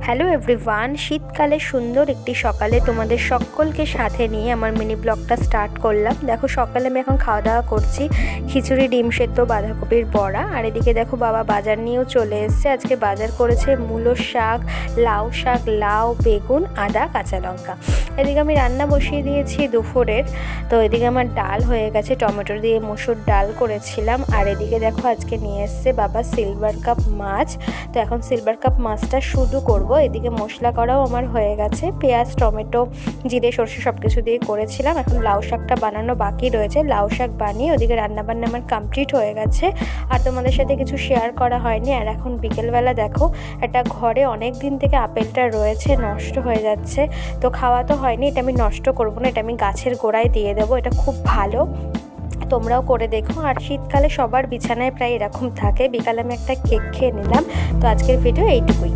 Hello everyone, শীতকালে সুন্দর একটি সকালে তোমাদের সকলকে সাথে নিয়ে আমার মিনি ব্লগটা স্টার্ট করলাম। দেখো সকালে আমি এখন খাওয়া দাওয়া করছি, খিচুড়ি, ডিম সেদ্ধ, বাঁধাকপির বড়া। আর এদিকে দেখো বাবা বাজার নিয়েও চলে এসছে। আজকে বাজার করেছে মূলো শাক, লাউ, বেগুন, আদা, কাঁচা লঙ্কা। এদিকে আমি রান্না বসিয়ে দিয়েছি দুপুরের। তো এদিকে আমার ডাল হয়ে গেছে, টমেটো দিয়ে মসুর ডাল করেছিলাম। আর এদিকে দেখো আজকে নিয়ে এসছে বাবা সিলভার কাপ মাছ। তো এখন সিলভার কাপ মাছটা শুধু করব। এদিকে মশলা করাও আমার হয়ে গেছে, পেঁয়াজ, টমেটো, জিরে, সরষে সব কিছু দিয়ে করেছিলাম। এখন লাউ শাকটা বানানো বাকি রয়েছে, লাউ শাক বানিয়ে ওদিকে রান্নাবান্না আমার কমপ্লিট হয়ে গেছে। আর তোমাদের সাথে কিছু শেয়ার করা হয়নি। আর এখন বিকেলবেলা দেখো একটা ঘরে অনেক দিন থেকে আপেলটা রয়েছে, নষ্ট হয়ে যাচ্ছে। তো খাওয়া তো হয়নি, এটা আমি নষ্ট করব না, এটা আমি গাছের গোড়ায় দিয়ে দেবো। এটা খুব ভালো, তোমরাও করে দেখো। আর শীতকালে সবার বিছানায় প্রায় এরকম থাকে। বিকালে আমি একটা কেক খেয়ে নিলাম। তো আজকের ভিডিও এইটুকুই।